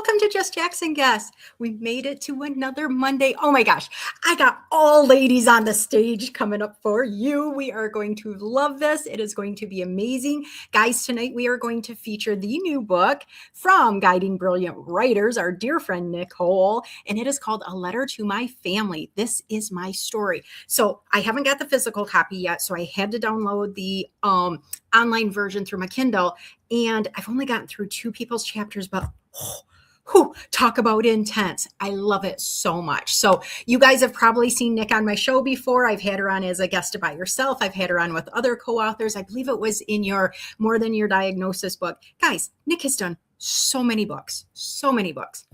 welcome to Just JAX and Guess. We made it to another Monday. Oh my gosh, I got all ladies on the stage coming up for you. We are going to love this. It is going to be amazing. Guys, tonight we are going to feature the new book from Guiding Brilliant Writers, our dear friend Nicole, and it is called A Letter to My Family. This is my story. So I haven't got the physical copy yet, so I had to download the online version through my Kindle, and I've only gotten through 2 people's chapters, but talk about intense. I love it so much. So you guys have probably seen Nick on my show before. I've had her on as a guest by herself. I've had her on with other co-authors. I believe it was in your More Than Your Diagnosis book. Guys, Nick has done so many books, so many books.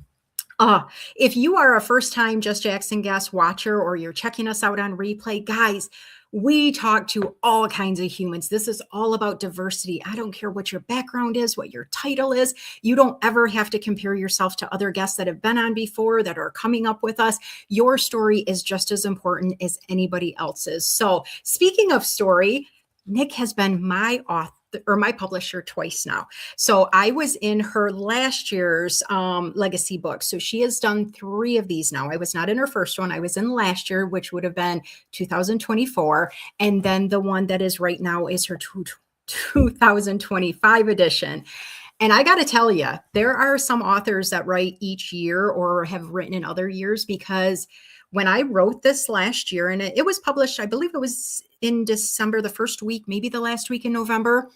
If you are a first-time Just JAX and Guess watcher or you're checking us out on replay, guys, we talk to all kinds of humans. This is all about diversity. I don't care what your background is, what your title is. You don't ever have to compare yourself to other guests that have been on before, that are coming up with us. Your story is just as important as anybody else's. So speaking of story, Nick has been my author or my publisher twice now. So I was in her last year's legacy book. So she has done 3 of these now. I was not in her first one. I was in last year, which would have been 2024. And then the one that is right now is her 2025 edition. And I got to tell you, there are some authors that write each year or have written in other years, because when I wrote this last year, and it was published, I believe it was in December, the first week, maybe the last week in November,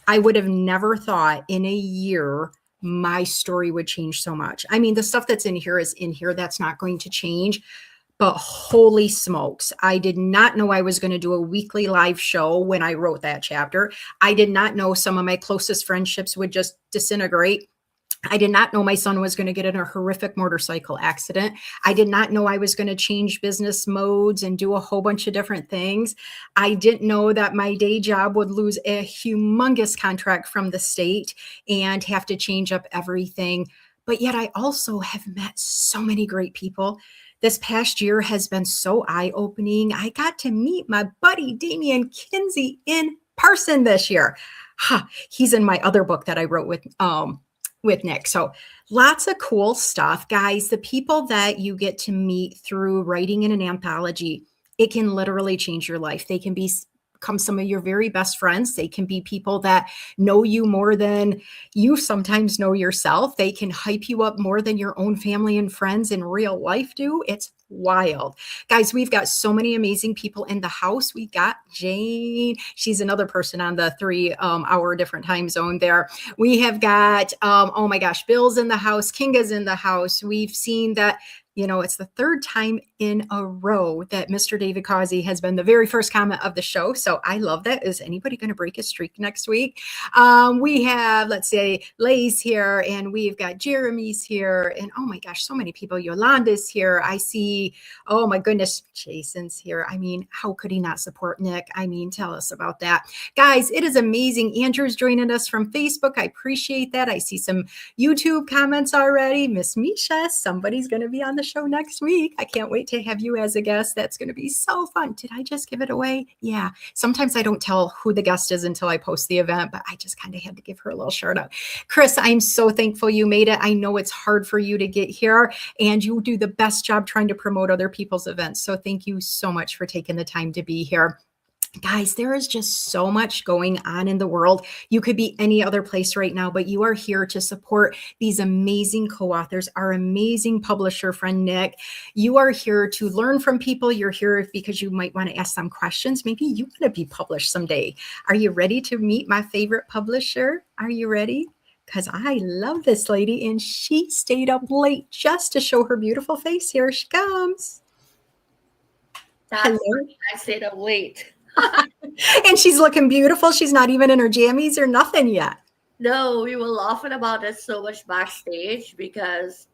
I would have never thought in a year my story would change so much. I mean, the stuff that's in here is in here. That's not going to change. But holy smokes, I did not know I was going to do a weekly live show when I wrote that chapter. I did not know some of my closest friendships would just disintegrate. I did not know my son was going to get in a horrific motorcycle accident. I did not know I was going to change business modes and do a whole bunch of different things. I didn't know that my day job would lose a humongous contract from the state and have to change up everything. But yet I also have met so many great people. This past year has been so eye-opening. I got to meet my buddy Damian Kinsey in person this year. He's in my other book that I wrote with Nick. So lots of cool stuff, guys. The people that you get to meet through writing in an anthology, it can literally change your life. They can become some of your very best friends. They can be people that know you more than you sometimes know yourself. They can hype you up more than your own family and friends in real life do. It's wild. Guys, we've got so many amazing people in the house. We got Jane. She's another person on the 3-hour different time zone there. We have got, oh my gosh, Bill's in the house. Kinga's in the house. We've seen that, it's the 3rd time in a row that Mr. David Causey has been the very first comment of the show. So I love that. Is anybody going to break a streak next week? We have, let's say, Lay's here, and we've got Jeremy's here, and oh my gosh, so many people. Yolanda's here. I see, oh my goodness, Jason's here. I mean, how could he not support Nick? I mean, tell us about that. Guys, it is amazing. Andrew's joining us from Facebook. I appreciate that. I see some YouTube comments already. Miss Misha, somebody's going to be on the show next week. I can't wait to have you as a guest. That's going to be so fun. Did I just give it away? Yeah. Sometimes I don't tell who the guest is until I post the event, but I just kind of had to give her a little shout out. Chris, I'm so thankful you made it. I know it's hard for you to get here, and you do the best job trying to promote other people's events. So thank you so much for taking the time to be here. Guys, there is just so much going on in the world. You could be any other place right now, but you are here to support these amazing co-authors, our amazing publisher friend, Nick. You are here to learn from people. You're here because you might want to ask some questions. Maybe you want to be published someday. Are you ready to meet my favorite publisher? Are you ready? Because I love this lady, and she stayed up late just to show her beautiful face. Here she comes. That's funny. I stayed up late. And she's looking beautiful. She's not even in her jammies or nothing yet. No, we were laughing about it so much backstage because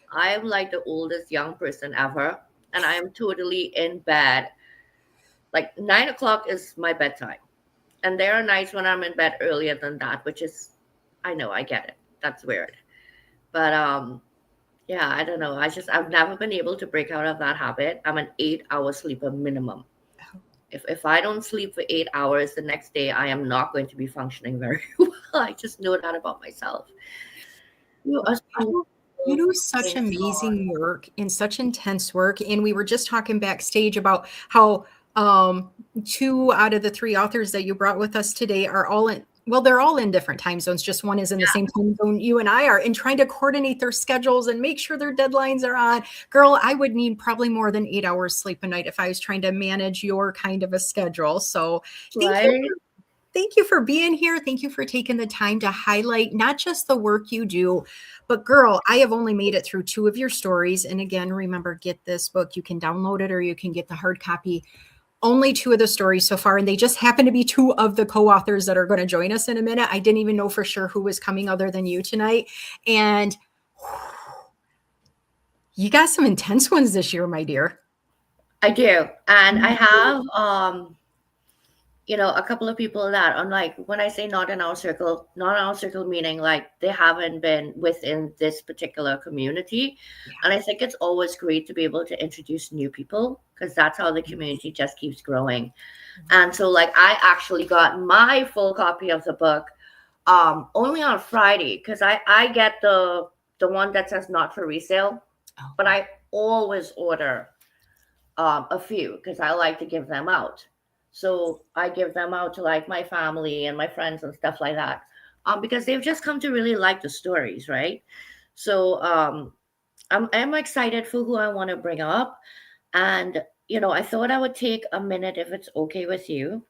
I am like the oldest young person ever, and I am totally in bed. Like 9 o'clock is my bedtime. And there are nights when I'm in bed earlier than that, which is, I know, I get it. That's weird. But yeah, I don't know. I've never been able to break out of that habit. I'm an 8-hour sleeper minimum. If I don't sleep for 8 hours the next day, I am not going to be functioning very well. I just know that about myself. You are so You do such thanks, God. amazing work and such intense work. And we were just talking backstage about how um, two out of the three authors that you brought with us today are all in, well, they're all in different time zones. Just one is in the same time zone you and I are, and trying to coordinate their schedules and make sure their deadlines are on. Girl, I would need probably more than 8 hours sleep a night if I was trying to manage your kind of a schedule. So thank you. Right? Thank you for being here. Thank you for taking the time to highlight not just the work you do, but girl, I have only made it through two of your stories. And again, remember, get this book. You can download it or you can get the hard copy. Only two of the stories so far, and they just happen to be two of the co-authors that are going to join us in a minute. I didn't even know for sure who was coming other than you tonight. And you got some intense ones this year, my dear. I do. And I have a couple of people that I'm like, when I say not in our circle, not in our circle meaning like they haven't been within this particular community. Yeah. And I think it's always great to be able to introduce new people because that's how the community just keeps growing. And so like I actually got my full copy of the book only on Friday because I get the one that says not for resale, but I always order a few because I like to give them out. So I give them out to like my family and my friends and stuff like that, because they've just come to really like the stories, right? So I'm excited for who I want to bring up, and I thought I would take a minute, if it's okay with you,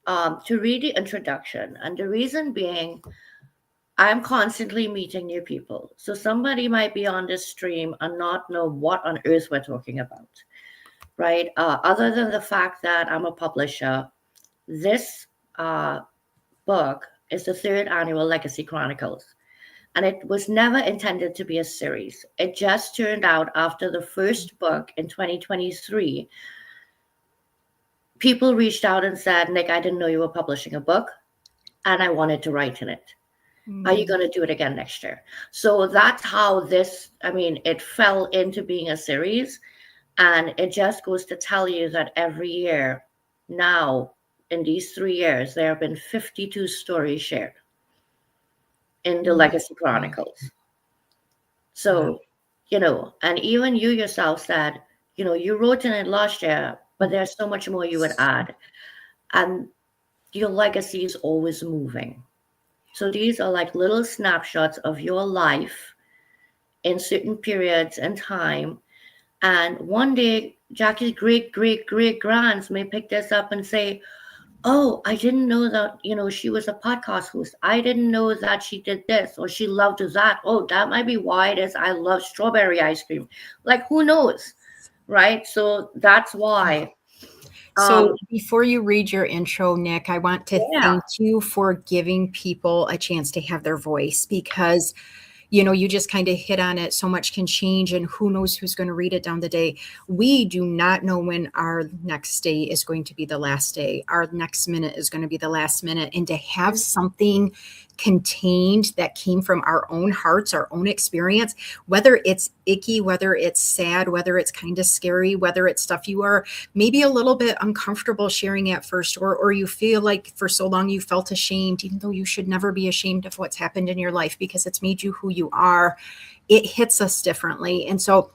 to read the introduction, and the reason being. I'm constantly meeting new people. So somebody might be on this stream and not know what on earth we're talking about, right? Other than the fact that I'm a publisher, this book is the third Annual Legacy Chronicles. And it was never intended to be a series. It just turned out after the first book in 2023, people reached out and said, Nick, I didn't know you were publishing a book and I wanted to write in it. Are you going to do it again next year? So that's how it fell into being a series. And it just goes to tell you that every year now, in these 3 years, there have been 52 stories shared in the Legacy Chronicles. So, and even you yourself said, you wrote in it last year, but there's so much more you would add. And your legacy is always moving. So these are like little snapshots of your life in certain periods and time. And one day, Jackie's great-great-great-grands may pick this up and say, oh, I didn't know that, she was a podcast host. I didn't know that she did this or she loved that. Oh, that might be why it is I love strawberry ice cream. Like, who knows, right? So that's why. So before you read your intro, Nick, I want to Yeah. thank you for giving people a chance to have their voice because, you just kind of hit on it. So much can change and who knows who's going to read it down the day. We do not know when our next day is going to be the last day. Our next minute is going to be the last minute. And to have something contained that came from our own hearts, our own experience, whether it's icky, whether it's sad, whether it's kind of scary, whether it's stuff you are maybe a little bit uncomfortable sharing at first, or you feel like for so long you felt ashamed, even though you should never be ashamed of what's happened in your life because it's made you who you are. It hits us differently. And so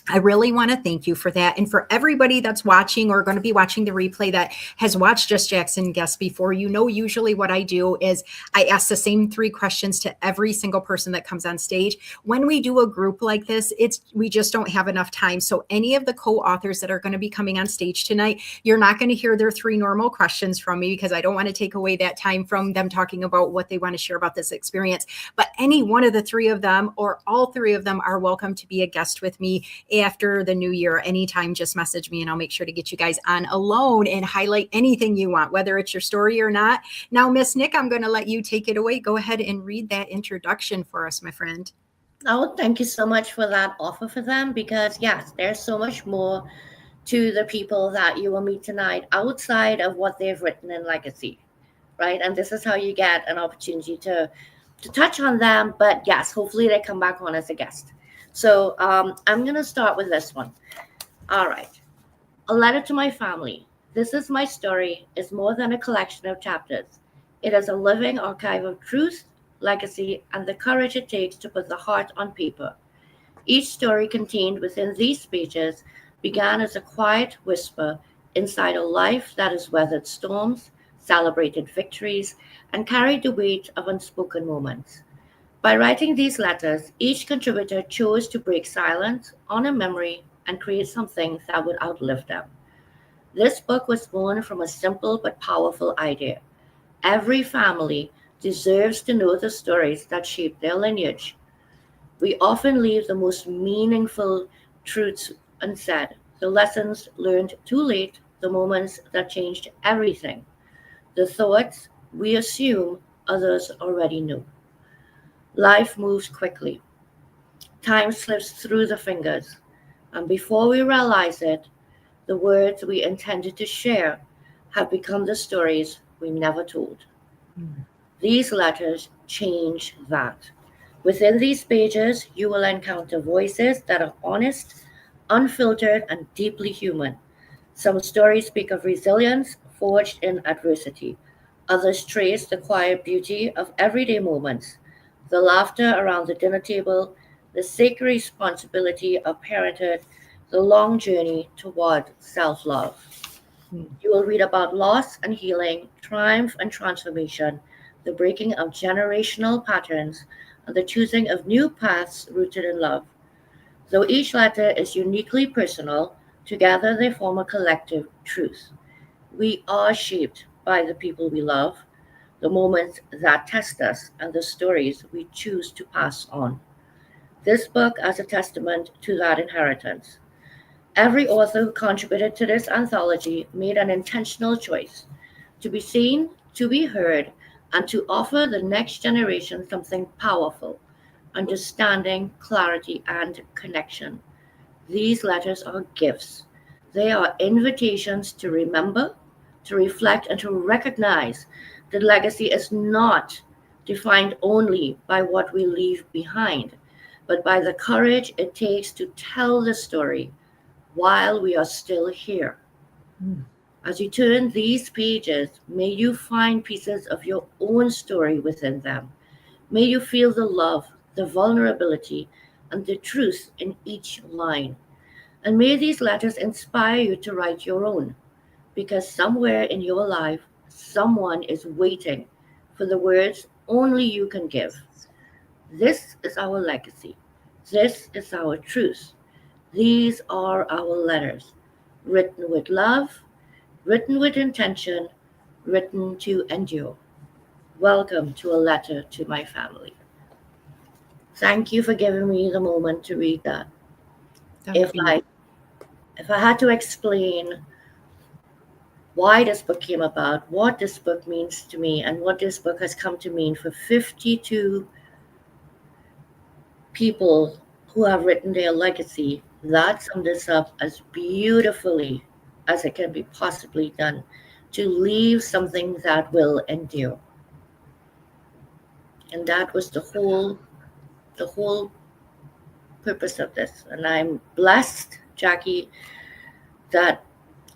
I really want to thank you for that. And for everybody that's watching or going to be watching the replay that has watched Just Jackson guests before, usually what I do is I ask the same 3 questions to every single person that comes on stage. When we do a group like this, we just don't have enough time. So any of the co-authors that are going to be coming on stage tonight, you're not going to hear their 3 normal questions from me because I don't want to take away that time from them talking about what they want to share about this experience. But any one of the 3 of them or all 3 of them are welcome to be a guest with me after the new year. Anytime, just message me and I'll make sure to get you guys on alone and highlight anything you want, whether it's your story or not. Now, Miss Nick, I'm going to let you take it away. Go ahead and read that introduction for us, my friend. Oh, thank you so much for that offer for them because yes, there's so much more to the people that you will meet tonight outside of what they've written in Legacy, right? And this is how you get an opportunity to touch on them. But yes, hopefully they come back on as a guest. So I'm going to start with this one. All right. A letter to my family. This is my story. It's more than a collection of chapters. It is a living archive of truth, legacy, and the courage it takes to put the heart on paper. Each story contained within these pages began as a quiet whisper inside a life that has weathered storms, celebrated victories, and carried the weight of unspoken moments. By writing these letters, each contributor chose to break silence, honor memory, and create something that would outlive them. This book was born from a simple but powerful idea. Every family deserves to know the stories that shape their lineage. We often leave the most meaningful truths unsaid, the lessons learned too late, the moments that changed everything, the thoughts we assume others already knew. Life moves quickly, time slips through the fingers, and before we realize it, the words we intended to share have become the stories we never told. Mm. These letters change that. Within these pages, you will encounter voices that are honest, unfiltered, and deeply human. Some stories speak of resilience forged in adversity. Others trace the quiet beauty of everyday moments, the laughter around the dinner table, the sacred responsibility of parenthood, the long journey toward self love. Mm. You will read about loss and healing, triumph and transformation, the breaking of generational patterns, and the choosing of new paths rooted in love. Though each letter is uniquely personal, together they form a collective truth. We are shaped by the people we love, the moments that test us, and the stories we choose to pass on. This book is a testament to that inheritance. Every author who contributed to this anthology made an intentional choice to be seen, to be heard, and to offer the next generation something powerful: understanding, clarity, and connection. These letters are gifts. They are invitations to remember, to reflect, and to recognize that legacy is not defined only by what we leave behind, but by the courage it takes to tell the story while we are still here. Mm. As you turn these pages, may you find pieces of your own story within them. May you feel the love, the vulnerability, and the truth in each line. And may these letters inspire you to write your own, because somewhere in your life, someone is waiting for the words only you can give. This is our legacy. This is our truth. These are our letters, written with love, written with intention, written to endure. Welcome to a letter to my family. Thank you for giving me the moment to read that. That was If beautiful. I if I had to explain why this book came about, what this book means to me, and what this book has come to mean for 52 people who have written their legacy, that sums this up as beautifully as it can be possibly done, to leave something that will endure. And that was the whole purpose of this. And I'm blessed, Jackie, that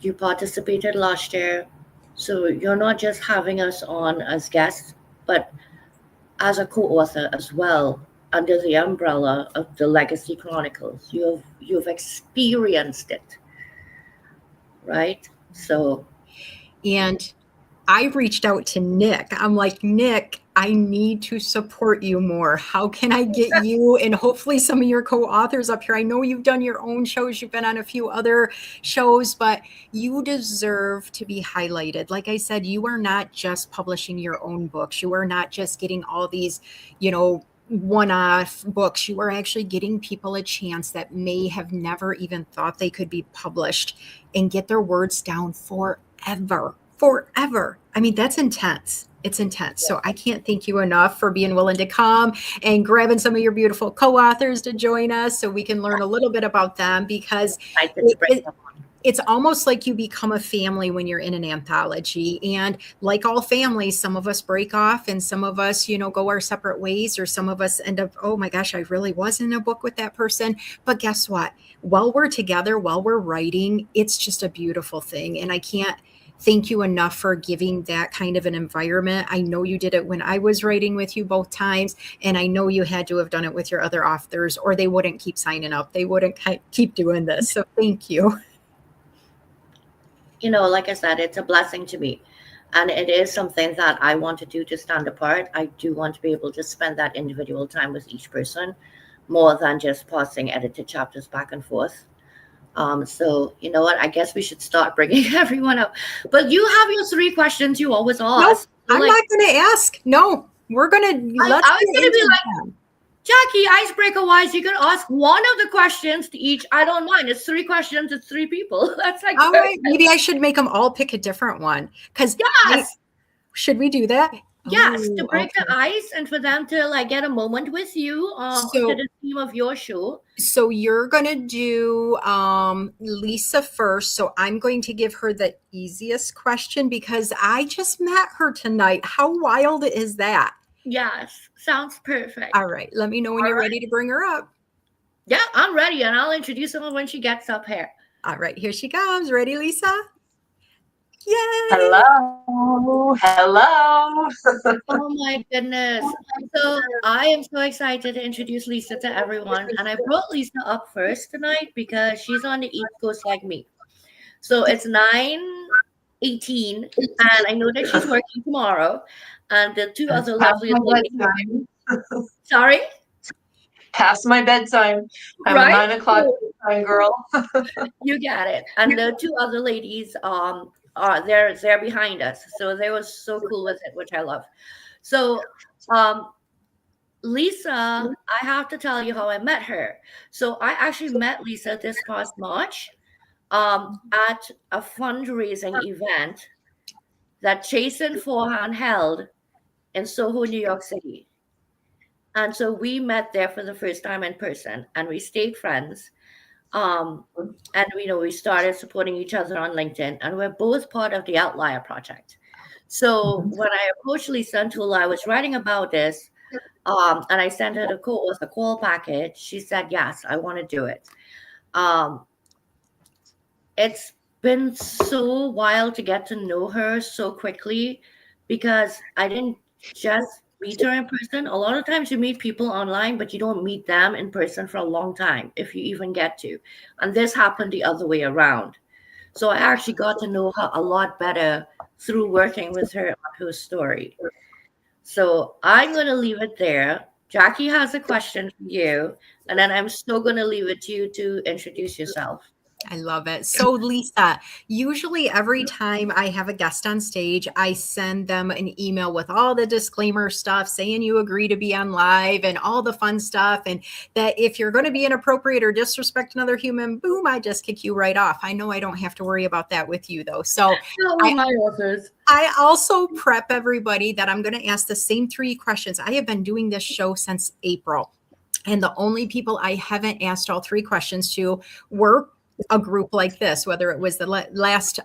you participated last year. So you're not just having us on as guests, but as a co-author as well under the umbrella of the Legacy Chronicles. You've experienced it, right? So And I reached out to Nick. I'm like, Nick, I need to support you more. How can I get you and hopefully some of your co authors up here? I know you've done your own shows, you've been on a few other shows, but you deserve to be highlighted. Like I said, you are not just publishing your own books, you are not just getting all these, one-off books. You are actually getting people a chance that may have never even thought they could be published and get their words down forever. I mean, that's intense. It's intense. So I can't thank you enough for being willing to come and grabbing some of your beautiful co-authors to join us so we can learn a little bit about them, because excited to it, bring it, them on. it's almost like you become a family when you're in an anthology. And like all families, some of us break off and some of us, go our separate ways, or some of us end up, oh my gosh, I really was in a book with that person. But guess what? While we're together, while we're writing, it's just a beautiful thing. And I can't thank you enough for giving that kind of an environment. I know you did it when I was writing with you both times, and I know you had to have done it with your other authors, or they wouldn't keep signing up. They wouldn't keep doing this. So thank you. Like I said, it's a blessing to me. And it is something that I want to do to stand apart. I do want to be able to spend that individual time with each person more than just passing edited chapters back and forth. So you know what? I guess we should start bringing everyone up. But you have your three questions you always Nope, ask. I'm Like, not going to ask. No, we're going to I let's was get gonna be into like, them. Jackie, icebreaker wise, you can ask one of the questions to each. I don't mind. It's three questions. It's three people. That's like All perfect. right, maybe I should make them all pick a different one. Because Yes. should we do that? Yes, to Oh, break okay. the ice and for them to like get a moment with you to So the theme of your show. So you're going to do Lisa first. So I'm going to give her the easiest question because I just met her tonight. How wild is that? Yes, sounds perfect. All right. Let me know when All you're right. ready to bring her up. Yeah, I'm ready, and I'll introduce her when she gets up here. All right. Here she comes. Ready, Lisa? Yay. Hello. Hello. Oh my goodness. So I am so excited to introduce Lisa to everyone. And I brought Lisa up first tonight because she's on the East Coast like me. So it's 9:18, and I know that she's working tomorrow. And the two other Past lovely my ladies. bedtime. Sorry? Past my bedtime. I'm a Right? 9 o'clock bedtime girl. You got it. And the two other ladies are they're behind us. So they were so cool with it, which I love. So Lisa, I have to tell you how I met her. So I actually met Lisa this past March at a fundraising event that Jason Forehand held in Soho, New York City. And so we met there for the first time in person and we stayed friends. And we started supporting each other on LinkedIn, and we're both part of the Outlier Project. So when I approached Lisa and told her I was writing about this, and I sent her the call package, she said, yes, I want to do it. It's been so wild to get to know her so quickly because I didn't just meet her in person. A lot of times you meet people online, but you don't meet them in person for a long time, if you even get to. And this happened the other way around. So I actually got to know her a lot better through working with her on her story. So I'm going to leave it there. Jackie has a question for you, and then I'm still going to leave it to you to introduce yourself. I love it. So, Lisa, usually every time I have a guest on stage, I send them an email with all the disclaimer stuff saying you agree to be on live and all the fun stuff. And that if you're going to be inappropriate or disrespect another human, boom, I just kick you right off. I know I don't have to worry about that with you, though. So, My authors. I also prep everybody that I'm going to ask the same three questions. I have been doing this show since April. And the only people I haven't asked all three questions to were a group like this, whether it was the last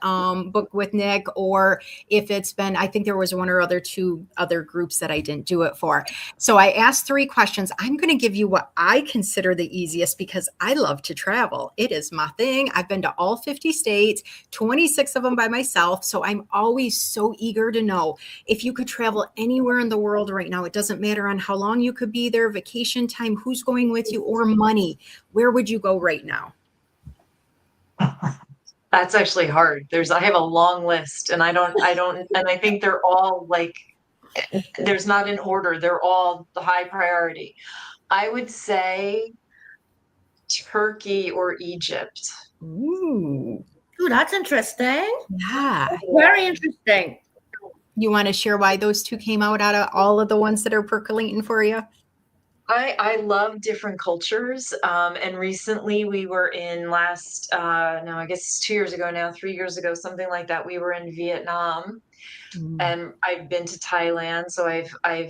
book with Nick, or if it's been, I think there was one or other two other groups that I didn't do it for. So I asked three questions. I'm going to give you what I consider the easiest because I love to travel. It is my thing. I've been to all 50 states, 26 of them by myself. So I'm always so eager to know if you could travel anywhere in the world right now. It doesn't matter on how long you could be there, vacation time, who's going with you, or money. Where would you go right now? That's actually hard. I have a long list and I think they're all like, there's not an order. They're all the high priority. I would say Turkey or Egypt. Ooh, Ooh, that's interesting. yeah. Very interesting. You want to share why those two came out of all of the ones that are percolating for you? I love different cultures. And recently we were in no, I guess it's 2 years ago now, 3 years ago, something like that. We were in Vietnam and I've been to Thailand. So I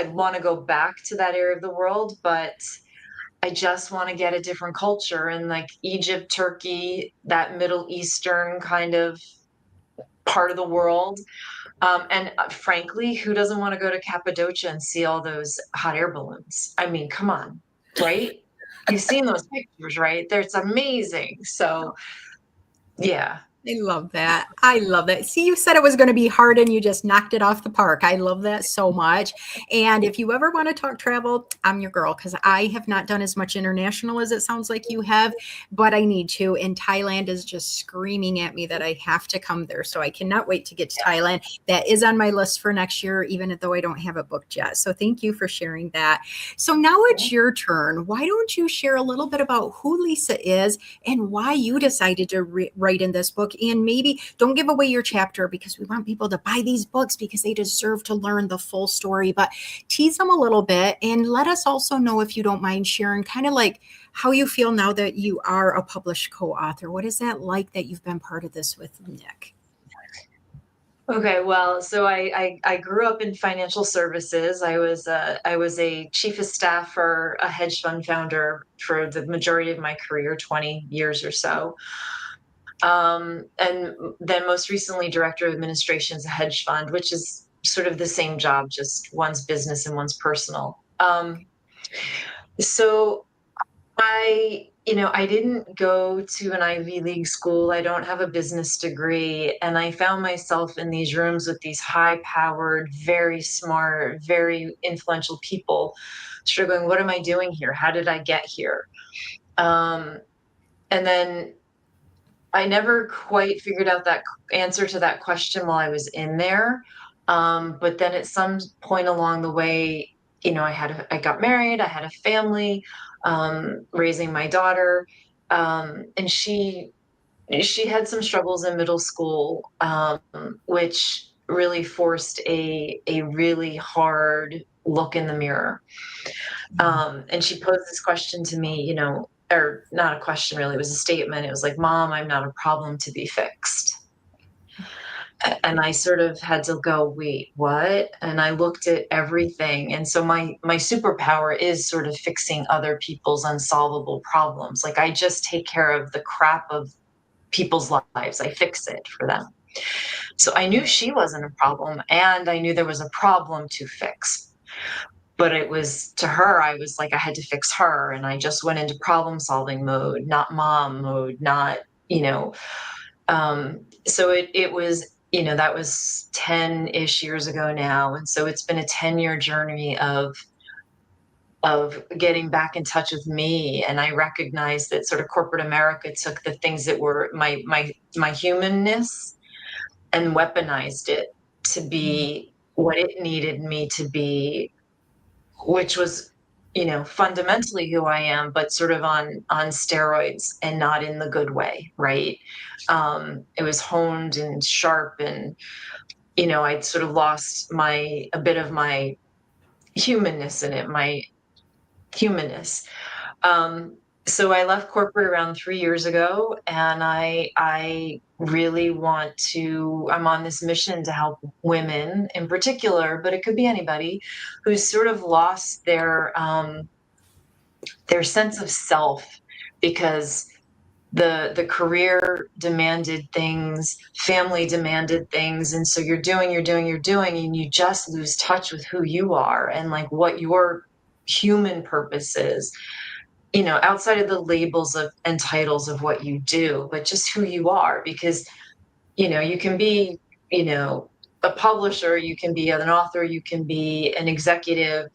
want to go back to that area of the world, but I just want to get a different culture, and like Egypt, Turkey, that Middle Eastern kind of part of the world. And frankly, who doesn't want to go to Cappadocia and see all those hot air balloons? I mean, come on, right? You've seen those pictures, right? It's amazing. So, yeah. I love that. I love that. See, you said it was going to be hard and you just knocked it off the park. I love that so much. And if you ever want to talk travel, I'm your girl because I have not done as much international as it sounds like you have, but I need to. And Thailand is just screaming at me that I have to come there. So I cannot wait to get to Thailand. That is on my list for next year, even though I don't have it booked yet. So thank you for sharing that. So now it's your turn. Why don't you share a little bit about who Lisa is and why you decided to write in this book? And maybe don't give away your chapter because we want people to buy these books because they deserve to learn the full story, but tease them a little bit and let us also know, if you don't mind sharing, kind of like how you feel now that you are a published co-author. What is that like that you've been part of this with Nick? Okay, well, so I grew up in financial services. I was a chief of staff for a hedge fund founder for the majority of my career, 20 years or so. And then most recently, director of administration is a hedge fund, which is sort of the same job, just one's business and one's personal. So I didn't go to an Ivy League school. I don't have a business degree. And I found myself in these rooms with these high powered, very smart, very influential people, sort of going, what am I doing here? How did I get here? And then I never quite figured out that answer to that question while I was in there. But then at some point along the way, I got married, I had a family, raising my daughter, and she had some struggles in middle school, which really forced a really hard look in the mirror. And she posed this question to me, or not a question really, it was a statement. It was like, Mom, I'm not a problem to be fixed. And I sort of had to go, wait, what? And I looked at everything. And so my superpower is sort of fixing other people's unsolvable problems. Like I just take care of the crap of people's lives. I fix it for them. So I knew she wasn't a problem, and I knew there was a problem to fix. But it was to her, I was like, I had to fix her. And I just went into problem solving mode, not mom mode, not, you know. So it was, that was 10-ish years ago now. And so it's been a 10-year journey of getting back in touch with me. And I recognized that sort of corporate America took the things that were my humanness and weaponized it to be what it needed me to be, which was, fundamentally who I am, but sort of on steroids and not in the good way, right? It was honed and sharp, and I'd sort of lost a bit of my humanness in it, my humanness. So I left corporate around 3 years ago, and I really I'm on this mission to help women in particular, but it could be anybody who's sort of lost their sense of self because the career demanded things, family demanded things, and so you're doing, and you just lose touch with who you are and like what your human purpose is, outside of the labels and titles of what you do, but just who you are. Because, you can be, a publisher, you can be an author, you can be an executive.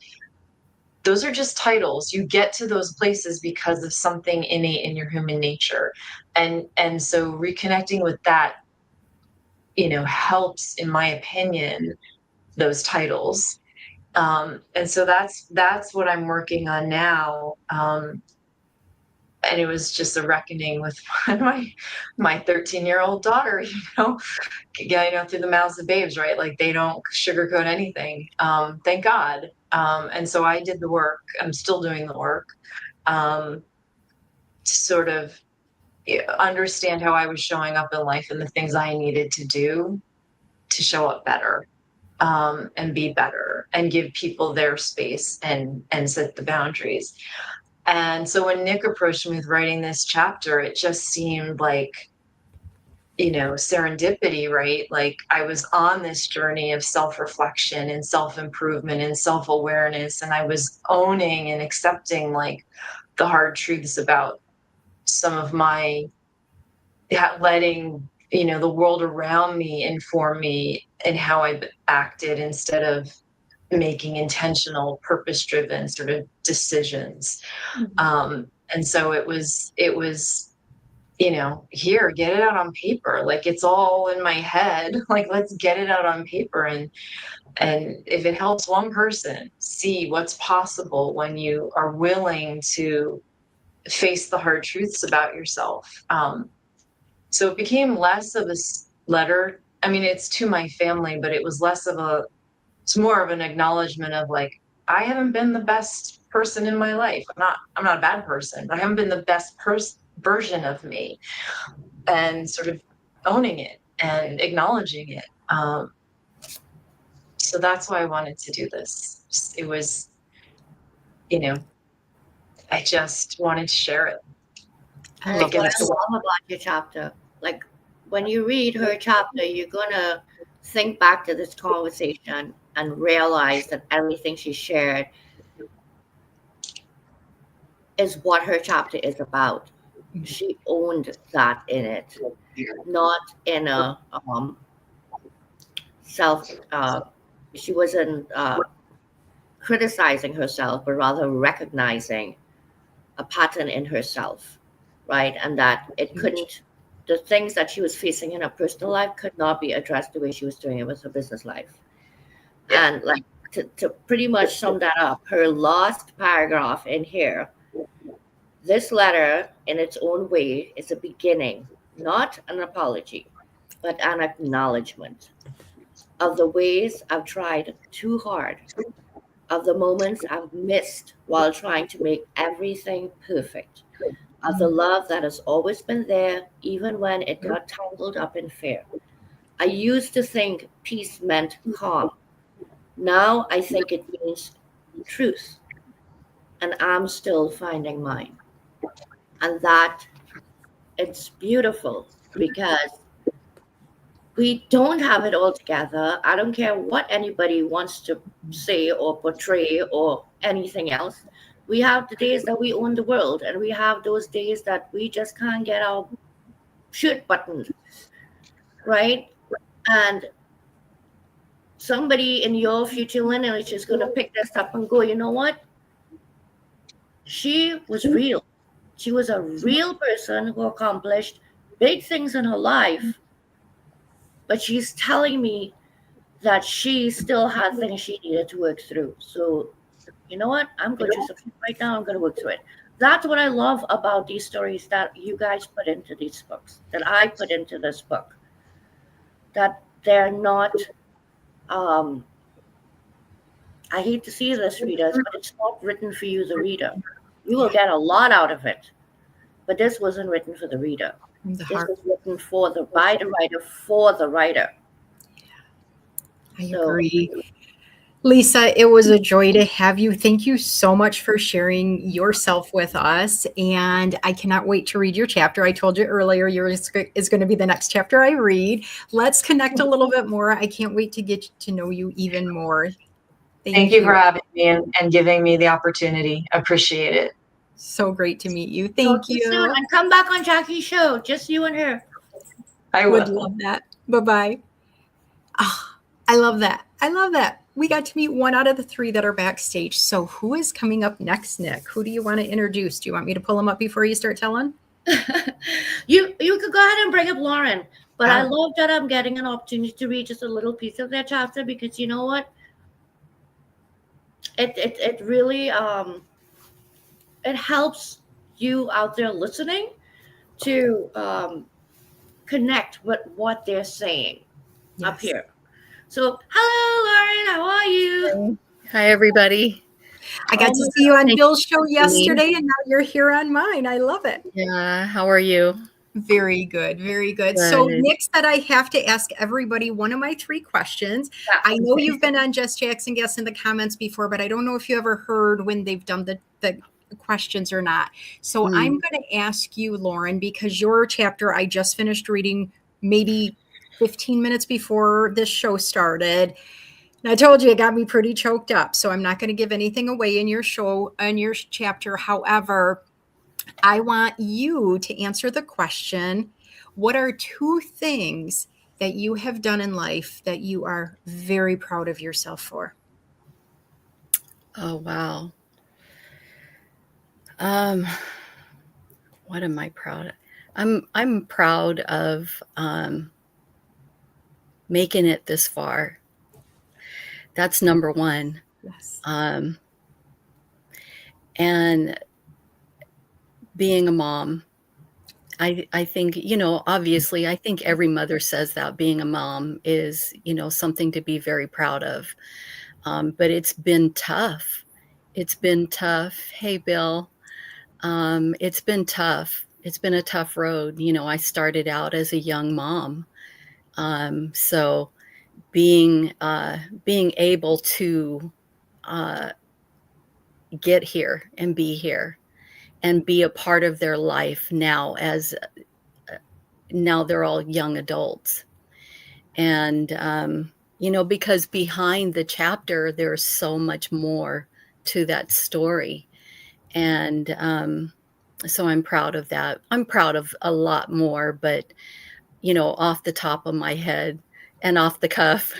Those are just titles. You get to those places because of something innate in your human nature. And so reconnecting with that, helps, in my opinion, those titles. And so that's what I'm working on now. And it was just a reckoning with my 13-year-old daughter, through the mouths of babes, right? Like they don't sugarcoat anything. Thank God. And so I did the work. I'm still doing the work, to sort of understand how I was showing up in life and the things I needed to do to show up better, and be better and give people their space and set the boundaries. And so when Nick approached me with writing this chapter, it just seemed like, serendipity, right? Like I was on this journey of self-reflection and self-improvement and self-awareness, and I was owning and accepting like the hard truths about some of my letting the world around me inform me in how I acted instead of making intentional, purpose-driven sort of decisions. And so it was, here, get it out on paper. Like, it's all in my head. Like, let's get it out on paper. And if it helps one person see what's possible when you are willing to face the hard truths about yourself. So it became less of a letter. I mean, it's to my family, but it was it's more of an acknowledgement of, like, I haven't been the best person in my life. I'm not a bad person, but I haven't been the best version of me, and sort of owning it and acknowledging it. So that's why I wanted to do this. It was, I just wanted to share it. And that's what I love about your chapter. Like, when you read her chapter, you're gonna think back to this conversation and realize that everything she shared is what her chapter is about. She owned that in it, not in a self. She wasn't criticizing herself, but rather recognizing a pattern in herself, right? And that it couldn't, the things that she was facing in her personal life could not be addressed the way she was doing it with her business life. And like, to pretty much sum that up, her last paragraph in here, this letter in its own way is a beginning, not an apology, but an acknowledgement of the ways I've tried too hard, of the moments I've missed while trying to make everything perfect, of the love that has always been there, even when it got tangled up in fear. I used to think peace meant calm. Now I think it means truth, and I'm still finding mine. And that, it's beautiful, because we don't have it all together. I don't care what anybody wants to say or portray or anything else. We have the days that we own the world, and we have those days that we just can't get our shirt buttoned, right? And somebody in your future lineage is going to pick this up and go, you know what? She was real. She was a real person who accomplished big things in her life, but she's telling me that she still had things she needed to work through. So, you know what? I'm going through something right now. I'm going to work through it. That's what I love about these stories that you guys put into these books, that I put into this book, that they're not, I hate to see this, readers, but it's not written for you, the reader. You will get a lot out of it, but this wasn't written for the reader. This was written by the writer for the writer. I agree. Lisa, it was a joy to have you. Thank you so much for sharing yourself with us. And I cannot wait to read your chapter. I told you earlier, yours is going to be the next chapter I read. Let's connect a little bit more. I can't wait to get to know you even more. Thank you for having me and giving me the opportunity. I appreciate it. So great to meet you. Thank you. Soon. And come back on Jackie's show, just you and her. I would love that. Bye-bye. Oh, I love that. I love that. We got to meet one out of the three that are backstage. So who is coming up next, Nick? Who do you want to introduce? Do you want me to pull them up before you start telling? You could go ahead and bring up Lauren. But I love that I'm getting an opportunity to read just a little piece of their chapter, because you know what? It really it helps you out there listening to connect with what they're saying up here. So, hello, Lauren. How are you? Hi, everybody. I got to see you on Bill's show yesterday, and now you're here on mine. I love it. Yeah. How are you? Very good. Very good. So Nick said I have to ask everybody one of my three questions. Yeah. I know you've been on Just JAX and Guests in the comments before, but I don't know if you ever heard when they've done the questions or not. So I'm going to ask you, Lauren, because your chapter I just finished reading maybe 15 minutes before this show started. And I told you it got me pretty choked up. So I'm not going to give anything away in your show, in your chapter. However, I want you to answer the question, what are 2 things that you have done in life that you are very proud of yourself for? Oh, wow. Um, what am I proud of? I'm proud of making it this far. That's number one. Yes. Um, and being a mom. I think, obviously, I think every mother says that being a mom is, something to be very proud of. But it's been tough. It's been tough. Hey, Bill. It's been tough. It's been a tough road. I started out as a young mom. So being able to uh, get here and be a part of their life now, as now they're all young adults. And because behind the chapter, there's so much more to that story. And so I'm proud of that. I'm proud of a lot more, but off the top of my head and off the cuff,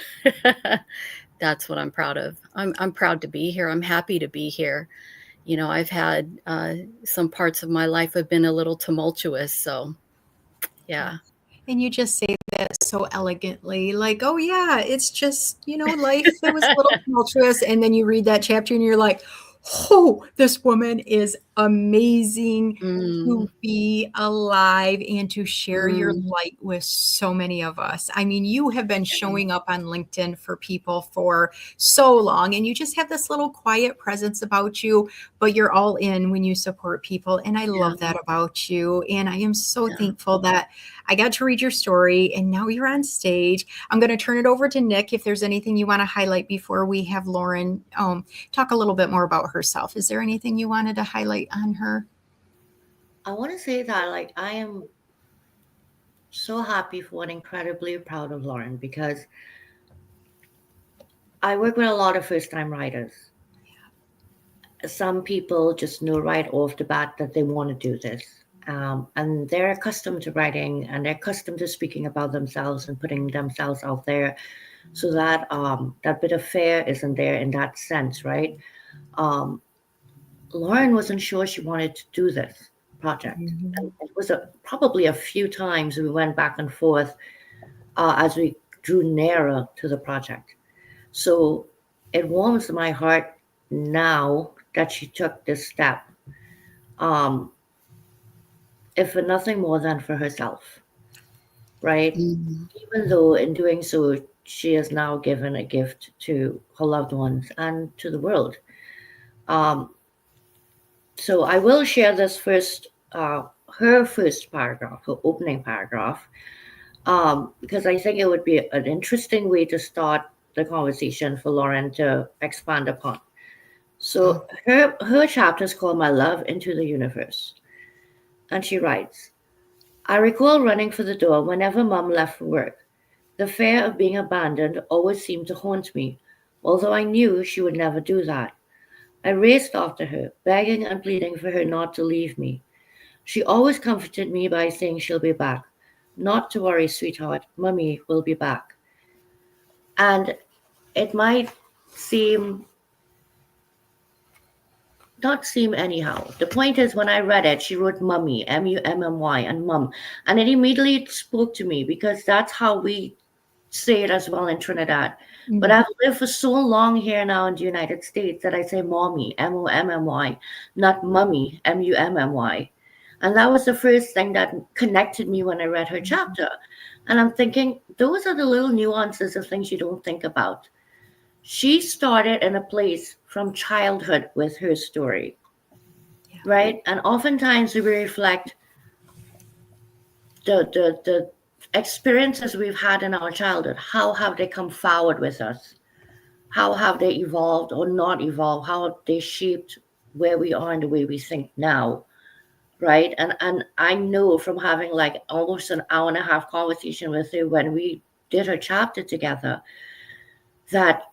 that's what I'm proud of. I'm proud to be here. I'm happy to be here. I've had some parts of my life have been a little tumultuous, so yeah. And you just say that so elegantly, like, oh yeah, it's just, life that was a little tumultuous. And then you read that chapter and you're like, oh, this woman is amazing Mm, to be alive and to share your mm, light with so many of us. I mean, you have been yeah, showing up on LinkedIn for people for so long, and you just have this little quiet presence about you, but you're all in when you support people. And I yeah, love that about you. And I am so yeah. thankful that I got to read your story and now you're on stage. I'm going to turn it over to Nick if there's anything you want to highlight before we have Lauren talk a little bit more about herself. Is there anything you wanted to highlight on her? I want to say that like I am so happy for and incredibly proud of Lauren because I work with a lot of first time writers. Some people just know right off the bat that they want to do this. And they're accustomed to writing and they're accustomed to speaking about themselves and putting themselves out there so that that bit of fear isn't there in that sense, right? Um, Lauren wasn't sure she wanted to do this project. And Mhm. it was probably a few times we went back and forth as we drew nearer to the project. So it warms my heart now that she took this step, um, if for nothing more than for herself, right? Mhm. Even though in doing so, she has now given a gift to her loved ones and to the world. Um, so I will share this first, her first paragraph, her opening paragraph, because I think it would be an interesting way to start the conversation for Lauren to expand upon. So her chapter is called My Love into the Universe. And she writes, I recall running for the door whenever Mom left for work. The fear of being abandoned always seemed to haunt me, although I knew she would never do that. I raced after her, begging and pleading for her not to leave me. She always comforted me by saying she'll be back. Not to worry, sweetheart, Mummy will be back. And it might seem not seem anyhow. The point is, when I read it, she wrote mummy, Mummy, and mum. And it immediately spoke to me because that's how we say it as well in Trinidad. But Mhm. I've lived for so long here now in the United States that I say mommy, Mummy, not mummy, Mummy. And that was the first thing that connected me when I read her chapter. And I'm thinking, those are the little nuances of things you don't think about. She started in a place from childhood with her story, Yeah. right? And oftentimes we reflect the experiences we've had in our childhood. How have they come forward with us? How have they evolved or not evolved? How have they shaped where we are and the way we think now? Right. And I know from having like almost an hour and a half conversation with her when we did her chapter together that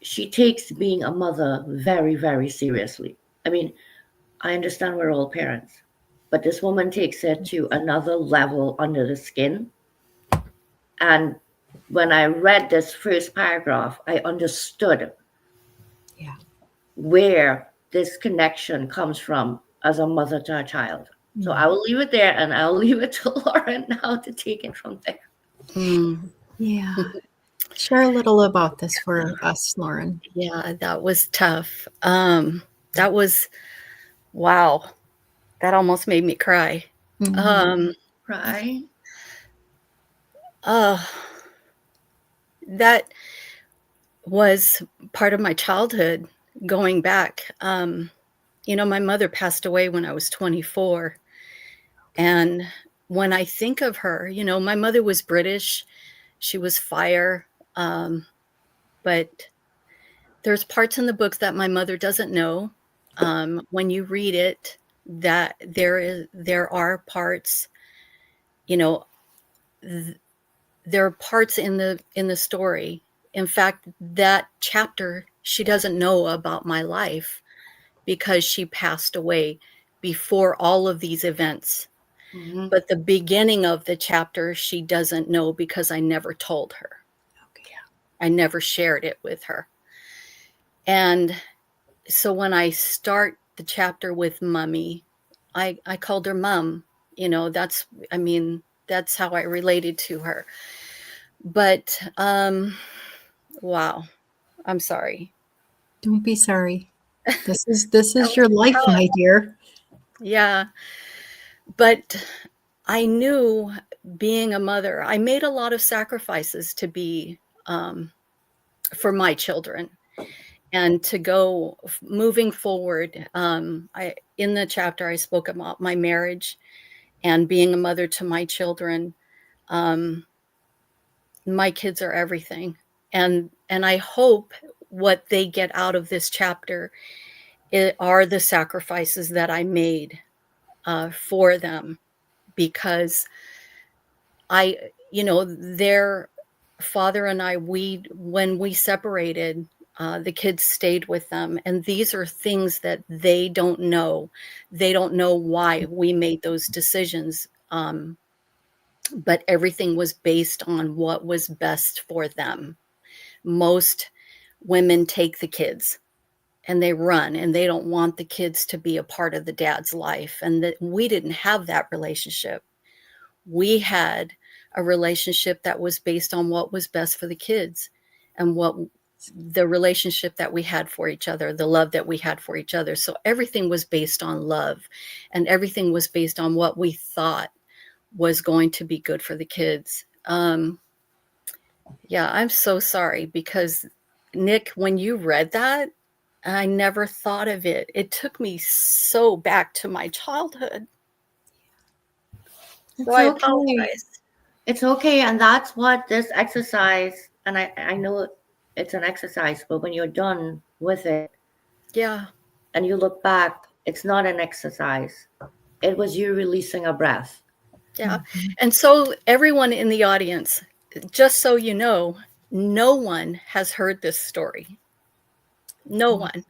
she takes being a mother very, very seriously. I mean, I understand we're all parents, but this woman takes it to another level under the skin. And when I read this first paragraph, I understood Yeah. where this connection comes from as a mother to a child. So I will leave it there, and I'll leave it to Lauren now to take it from there. Mm. Yeah. Share a little about this for us, Lauren. Yeah, that was tough. That was, wow, that almost made me cry. Right? That was part of my childhood going back. My mother passed away when I was 24. And when I think of her, my mother was British. She was fire. But there's parts in the book that my mother doesn't know. When you read it, that there are parts, there are parts in the story. In fact, that chapter, she doesn't know about my life because she passed away before all of these events. Mm-hmm. But the beginning of the chapter, she doesn't know because I never told her. Okay. I never shared it with her. And so when I start the chapter with Mummy, I called her Mum. That's how I related to her. But wow, I'm sorry. Don't be sorry. This is your life, my dear. Yeah. But I knew, being a mother, I made a lot of sacrifices to be for my children and to go moving forward. In the chapter, I spoke about my marriage and being a mother to my children. My kids are everything. And I hope what they get out of this chapter are the sacrifices that I made for them, because their father and I, when we separated, the kids stayed with them. And these are things that they don't know. They don't know why we made those decisions. But everything was based on what was best for them. Most women take the kids and they run, and they don't want the kids to be a part of the dad's life. And that we didn't have that relationship. We had a relationship that was based on what was best for the kids and what the relationship that we had for each other, the love that we had for each other. So everything was based on love, and everything was based on what we thought was going to be good for the kids. Yeah, I'm so sorry, because Nick, when you read that, I never thought of it. It took me so back to my childhood. It's So I okay. apologize. It's okay. And that's what this exercise, and I know it's an exercise, but when you're done with it, Yeah. and you look back, it's not an exercise. It was you releasing a breath. Yeah. And so everyone in the audience, just so you know, no one has heard this story. No one.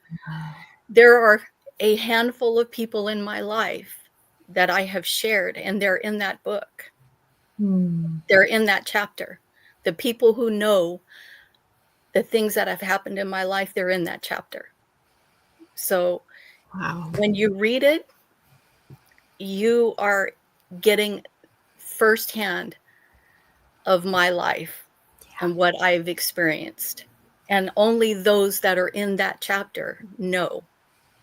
There are a handful of people in my life that I have shared, and they're in that book. They're in that chapter. The people who know the things that have happened in my life, they're in that chapter. So when you read it, you are getting firsthand of my life and what I've experienced. And only those that are in that chapter know.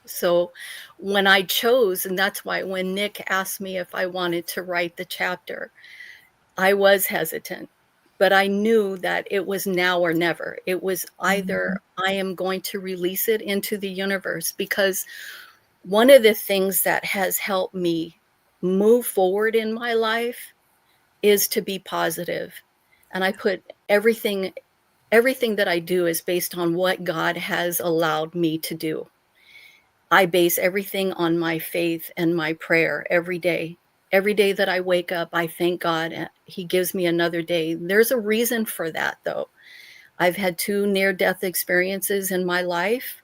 So when I chose, and that's why when Nick asked me if I wanted to write the chapter, I was hesitant, but I knew that it was now or never. It was either I am going to release it into the universe, because one of the things that has helped me move forward in my life is to be positive. And I put everything that I do is based on what God has allowed me to do. I base everything on my faith and my prayer every day. Every day that I wake up, I thank God He gives me another day. There's a reason for that, though. I've had 2 near-death experiences in my life.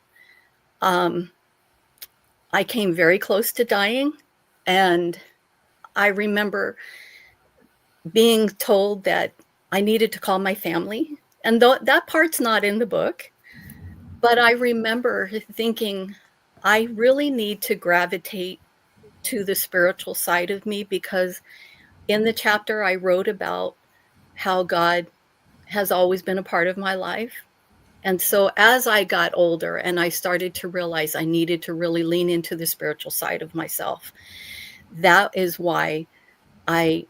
I came very close to dying, and I remember being told that I needed to call my family, and that part's not in the book, but I remember thinking, I really need to gravitate to the spiritual side of me, because in the chapter I wrote about how God has always been a part of my life. And so as I got older and I started to realize I needed to really lean into the spiritual side of myself, that is why I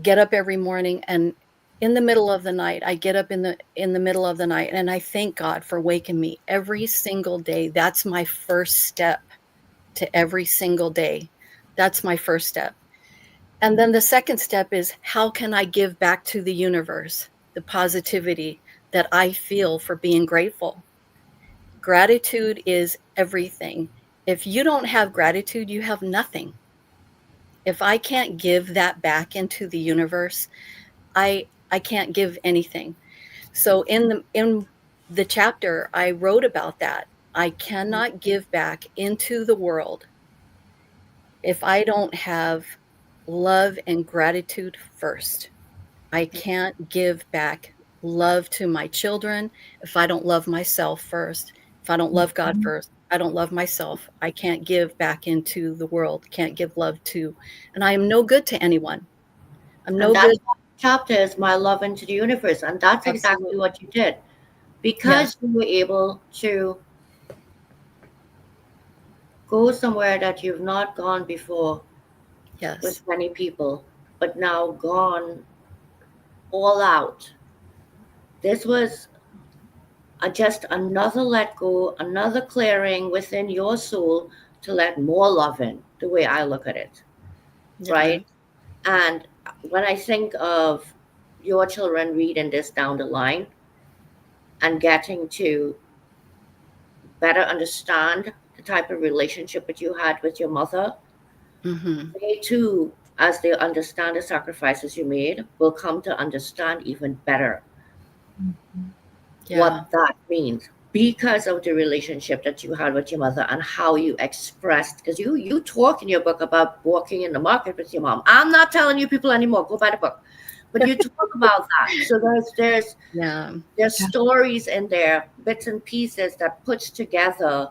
get up every morning, and in the middle of the night, I get up in the middle of the night and I thank God for waking me every single day. That's my first step to every single day. That's my first step. And then the second step is, how can I give back to the universe the positivity that I feel for being grateful? Gratitude is everything. If you don't have gratitude, you have nothing. If I can't give that back into the universe, I can't give anything. So in the chapter I wrote about that. I cannot give back into the world if I don't have love and gratitude first. I can't give back love to my children if I don't love myself first. If I don't love God first, I don't love myself. I can't give back into the world, can't give love to, and I am no good to anyone. I'm And no that's good. what the chapter is, my love into the universe. And that's exactly Absolutely. what you did. Because you were able to go somewhere that you've not gone before Yes. with many people, but now gone all out. This was just another let go, another clearing within your soul to let more love in, the way I look at it, Yeah. right? And when I think of your children reading this down the line and getting to better understand the type of relationship that you had with your mother, Mm-hmm. they too, as they understand the sacrifices you made, will come to understand even better Yeah. what that means because of the relationship that you had with your mother and how you expressed, because you talk in your book about walking in the market with your mom. I'm not telling you people anymore, go buy the book, but you talk about that. So Yeah. there's stories in there, bits and pieces that puts together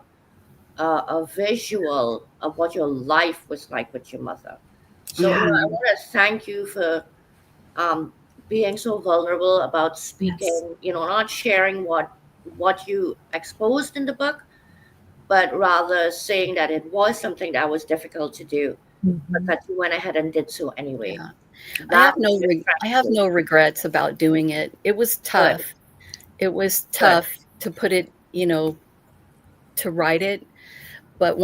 a visual of what your life was like with your mother. So I Mhm. want to thank you for um, being so vulnerable about speaking, not sharing what you exposed in the book, but rather saying that it was something that was difficult to do, but that you went ahead and did so anyway. Yeah. I That have was no refreshing. regrets about doing it. It was Good, tough. It was good. tough to put it, to write it. But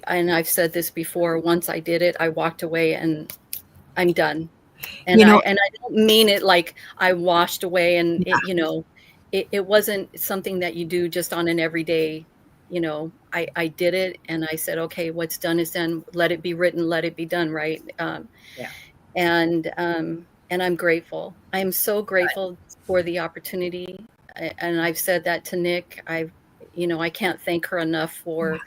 and I've said this before, once I did it, I walked away and I'm done. And You know, I don't mean it like I washed away, and it wasn't something that you do just on an everyday, I did it and I said, okay, what's done is done. Let it be written, let it be done. Right. Yeah, And I'm grateful. I am so grateful for the opportunity. And I've said that to Nick. I can't thank her enough for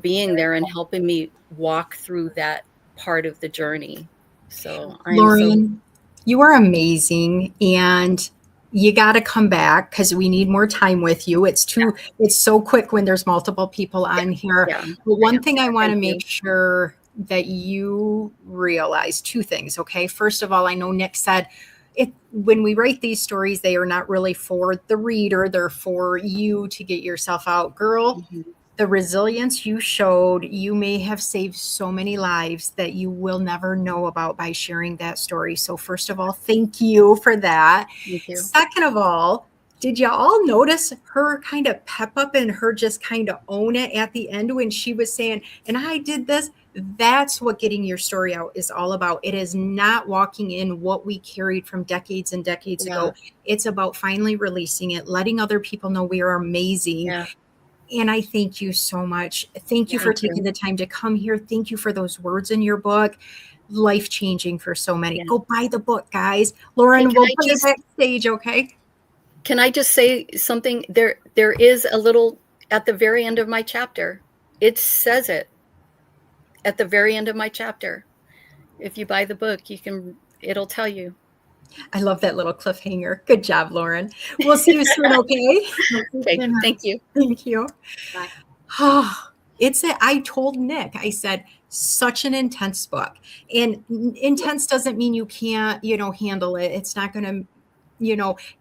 being there and helping me walk through that part of the journey. So I am so. Lauren, you are amazing, and you got to come back because we need more time with you. It's so quick when there's multiple people on here. Yeah. But one thing I want Thank to you. make sure that you realize two things. Okay. First of all, I know Nick said when we write these stories, they are not really for the reader. They're for you to get yourself out. Girl, Mhm. the resilience you showed, you may have saved so many lives that you will never know about by sharing that story. So, first of all, thank you for that. Thank you. Second of all, did you all notice her kind of pep up and her just kind of own it at the end when she was saying, and I did this? That's what getting your story out is all about. It is not walking in what we carried from decades and decades ago. It's about finally releasing it, letting other people know we are amazing. Yeah. And I thank you so much. Thank you for Thank you. taking the time to come here. Thank you for those words in your book. Life changing for so many. Yeah. Go buy the book, guys. Lauren, Hey, we'll put it backstage, okay? Can I just say something? There is a little at the very end of my chapter. It says it at the very end of my chapter. If you buy the book, it'll tell you. I love that little cliffhanger. Good job, Lauren. We'll see you soon, okay? Okay, thank you. Thank you. Bye. Oh, I told Nick, I said, such an intense book. And intense doesn't mean you can't, handle it. It's not going to,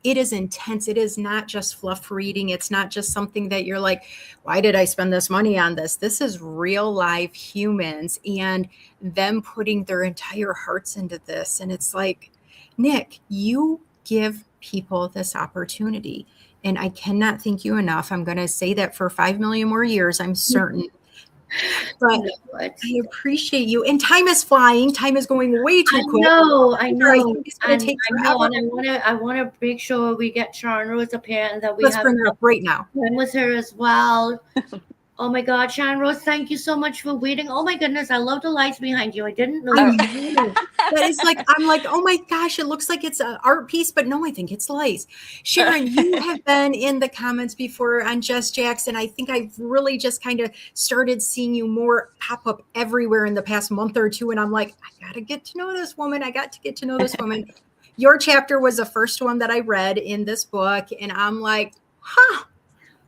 it is intense. It is not just fluff reading. It's not just something that you're like, why did I spend this money on this? This is real live humans and them putting their entire hearts into this. And it's like, Nick, you give people this opportunity. And I cannot thank you enough. I'm going to say that for 5 million more years, I'm certain. But I appreciate you. And time is flying. Time is going way too quick. I know. I think it's going to take forever. And I want to make sure we get Sharon Rose up here and that we Let's have bring her up right now. with her as well. Oh my God, Sharon Rose, thank you so much for waiting. Oh my goodness, I love the lights behind you. I didn't know. That is like, I'm like, oh my gosh, it looks like it's an art piece, but no, I think it's lights. Sharon, you have been in the comments before on Just JAX, and I think I've really just kind of started seeing you more pop up everywhere in the past month or two. And I'm like, I got to get to know this woman. I got to get to know this woman. Your chapter was the first one that I read in this book. And I'm like, huh.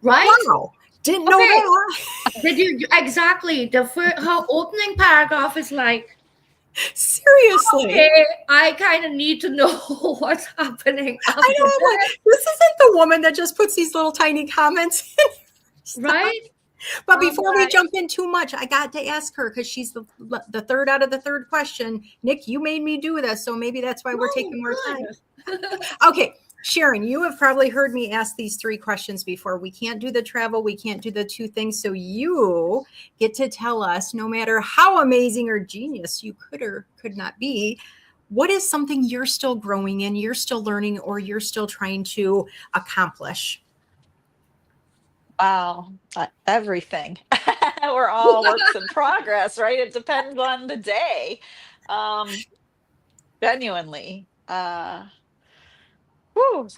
Right? Wow. Didn't know that. Did you exactly? Her opening paragraph is like, seriously. Okay, I kind of need to know what's happening. I know. I'm like, this isn't the woman that just puts these little tiny comments in. Right? But before we jump in too much, I got to ask her because she's the third out of the third question. Nick, you made me do this, so maybe that's why we're taking more time. Okay. Sharon, you have probably heard me ask these 3 questions before. We can't do the travel. We can't do the 2 things. So you get to tell us, no matter how amazing or genius you could or could not be, what is something you're still growing in, you're still learning, or you're still trying to accomplish? Wow, everything. We're all works in progress, right? It depends on the day. Genuinely.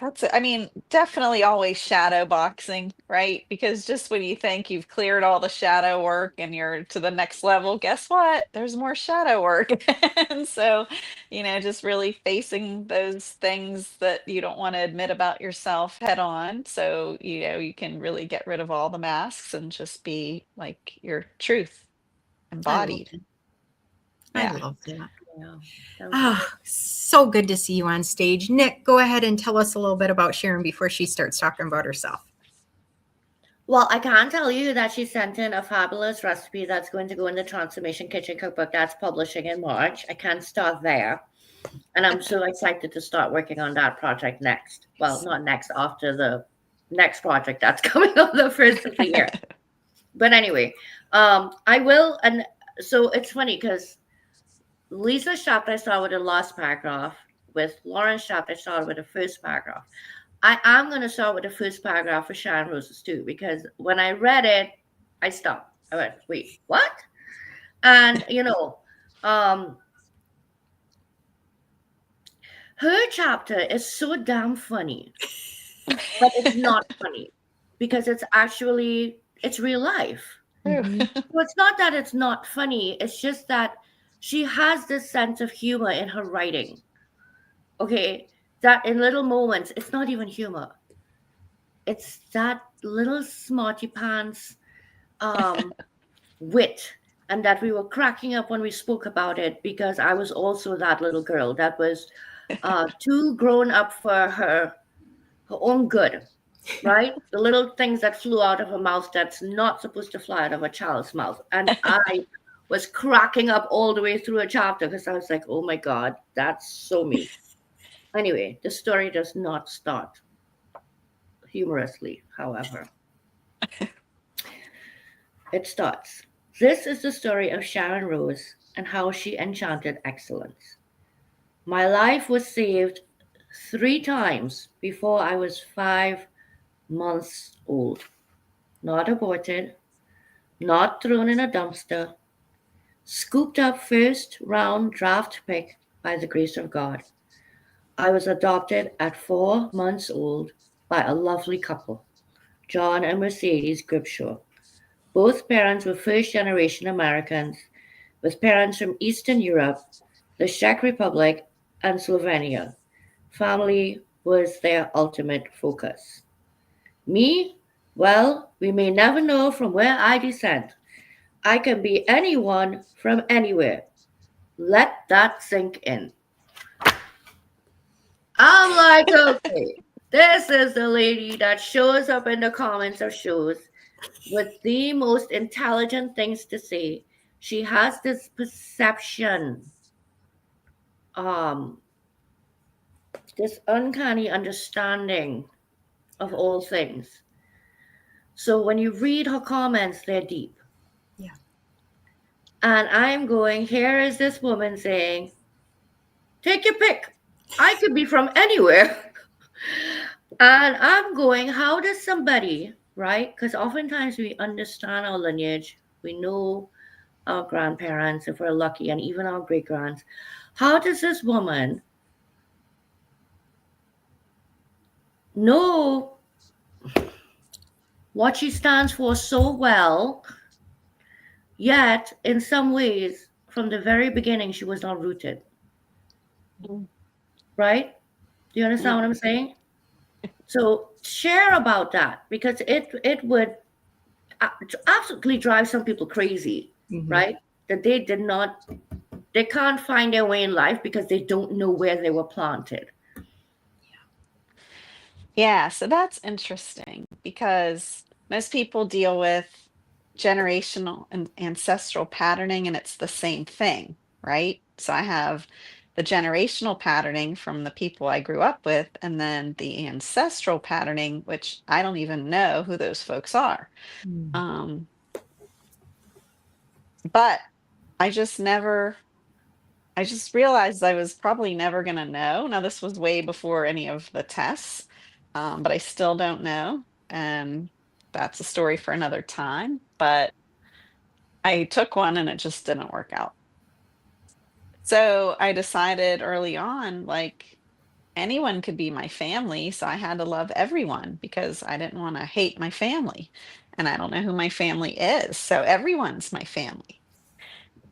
That's it. I mean, definitely always shadow boxing, right? Because just when you think you've cleared all the shadow work and you're to the next level, guess what? There's more shadow work. And so, just really facing those things that you don't want to admit about yourself head on. So, you can really get rid of all the masks and just be like your truth embodied. I love that. Yeah. So good to see you on stage. Nick, go ahead and tell us a little bit about Sharon before she starts talking about herself. Well, I can tell you that she sent in a fabulous recipe that's going to go in the Transformation Kitchen Cookbook that's publishing in March. I can start there. And I'm so excited to start working on that project next. Well, not next, after the next project that's coming on the first of the year. But anyway, I will. And so it's funny because Lisa's chapter I started with the last paragraph. With Lauren's chapter I started with the first paragraph. I am going to start with the first paragraph for Sharon Rose's too, because when I read it, I stopped. I went, wait, what? And, her chapter is so damn funny, but it's not funny because it's real life. Mm-hmm. So it's not that it's not funny. It's just that she has this sense of humor in her writing. Okay. That in little moments, it's not even humor. It's that little smarty pants wit, and that we were cracking up when we spoke about it because I was also that little girl that was too grown up for her own good, right? The little things that flew out of her mouth that's not supposed to fly out of a child's mouth. And I was cracking up all the way through a chapter because I was like, oh my God, that's so me. Anyway, the story does not start humorously, however. It starts. This is the story of Sharon Rose and how she enchanted excellence. My life was saved 3 times before I was 5 months old. Not aborted, not thrown in a dumpster, scooped up first round draft pick by the grace of God. I was adopted at 4 months old by a lovely couple, John and Mercedes Gripshaw. Both parents were first generation Americans, with parents from Eastern Europe, the Czech Republic, and Slovenia. Family was their ultimate focus. Me? Well, we may never know from where I descend. I can be anyone from anywhere. Let that sink in. I'm like, okay, this is the lady that shows up in the comments of shows with the most intelligent things to say. She has this perception, um, this uncanny understanding of all things. So when you read her comments, they're deep. Yeah. And I'm going, here is this woman saying, take your pick. I could be from anywhere. And I'm going, how does somebody, right? Because oftentimes we understand our lineage, we know our grandparents, if we're lucky, and even our great grands. How does this woman know what she stands for so well, yet in some ways, from the very beginning, she was not rooted, Mm. right? Do you understand Mm. what I'm saying? So share about that because it would absolutely drive some people crazy, Mhm. right? That they did not, they can't find their way in life because they don't know where they were planted. Yeah, so that's interesting because most people deal with generational and ancestral patterning, and it's the same thing, right? So I have the generational patterning from the people I grew up with, and then the ancestral patterning, which I don't even know who those folks are. Mm. Um, but I just never, I just realized I was probably never going to know. Now, this was way before any of the tests, but I still don't know. And that's a story for another time. But I took one and it just didn't work out. So I decided early on, like, anyone could be my family. So I had to love everyone because I didn't want to hate my family. And I don't know who my family is. So everyone's my family.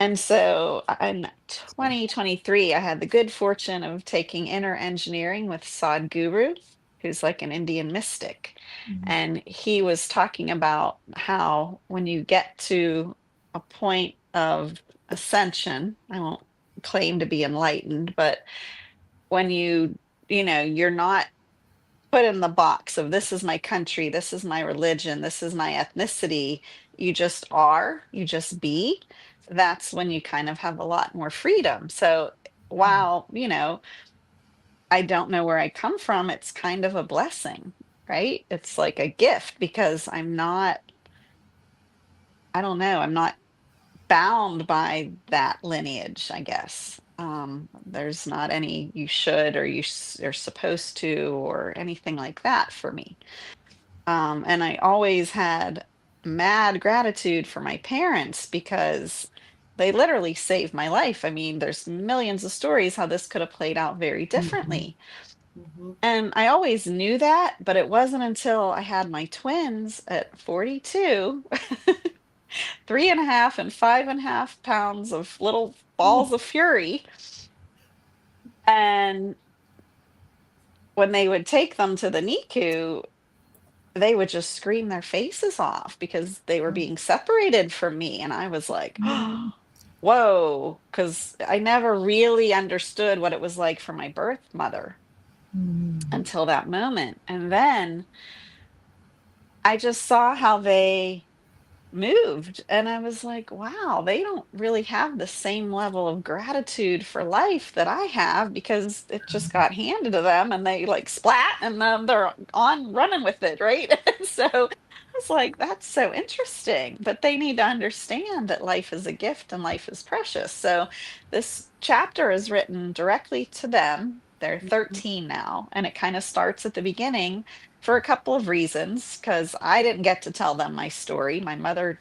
And so in 2023, I had the good fortune of taking inner engineering with Sadhguru, who's like an Indian mystic. Mhm. And he was talking about how when you get to a point of ascension, I won't claim to be enlightened, but when you're not put in the box of this is my country, this is my religion, this is my ethnicity. You just are, you just be. That's when you kind of have a lot more freedom. So while, I don't know where I come from, it's kind of a blessing, right? It's like a gift because I don't know, I'm not bound by that lineage, I guess. There's not any you should or you're supposed to or anything like that for me. And I always had mad gratitude for my parents because they literally saved my life. I mean, there's millions of stories how this could have played out very Mhm. differently. Mhm. And I always knew that, but it wasn't until I had my twins at 42, 3.5 and 5.5 pounds of little balls of fury. And when they would take them to the NICU, they would just scream their faces off because they were being separated from me. And I was like, Mhm. whoa, because I never really understood what it was like for my birth mother Mhm. until that moment. And then I just saw how they moved and I was like, wow, they don't really have the same level of gratitude for life that I have because it just got handed to them and they like splat and then they're on running with it, right? So I was like, that's so interesting, but they need to understand that life is a gift and life is precious. So this chapter is written directly to them. They're 13 now, and it kind of starts at the beginning for a couple of reasons because I didn't get to tell them my story. My mother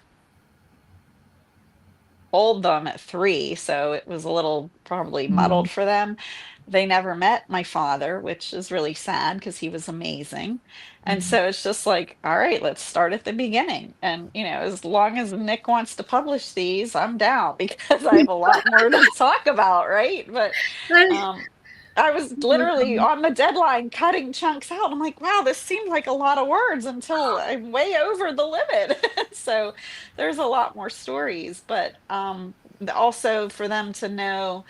told them at 3, so it was a little probably muddled Mhm. for them. they never met my father, which is really sad because he was amazing. And Mhm. so it's just like, all right, let's start at the beginning. And, as long as Nick wants to publish these, I'm down because I have a lot more to talk about, right? But um, I was literally on the deadline cutting chunks out. I'm like, wow, this seemed like a lot of words until I'm way over the limit. So there's a lot more stories, but also for them to know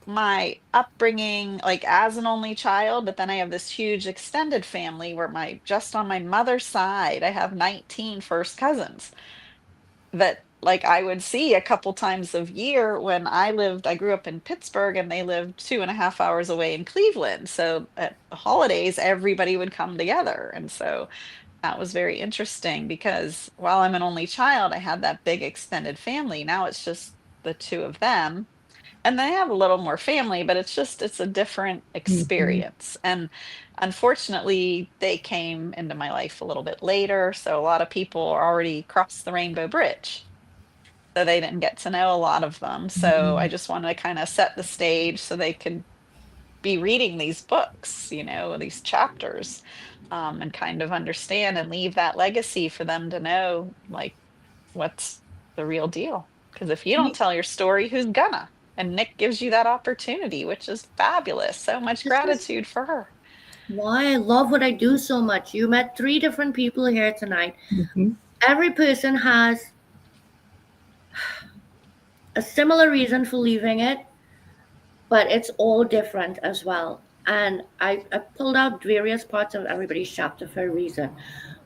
my upbringing, like as an only child, but then I have this huge extended family where just on my mother's side, I have 19 first cousins that like I would see a couple times a year. I grew up in Pittsburgh and they lived 2.5 hours away in Cleveland. So at the holidays, everybody would come together. And so that was very interesting because while I'm an only child, I had that big extended family. Now it's just the two of them. And they have a little more family, but it's a different Mhm. experience. And unfortunately, they came into my life a little bit later. So a lot of people already crossed the Rainbow Bridge. So they didn't get to know a lot of them. So I Mhm. just wanted to kind of set the stage so they could be reading these books, these chapters, and kind of understand and leave that legacy for them to know, like, what's the real deal. Because if you don't tell your story, who's gonna? And Nick gives you that opportunity, which is fabulous. So much This is gratitude for her. why I love what I do so much. You met three different people here tonight. Mhm. Every person has a similar reason for leaving it, but it's all different as well. And I pulled out various parts of everybody's chapter for a reason.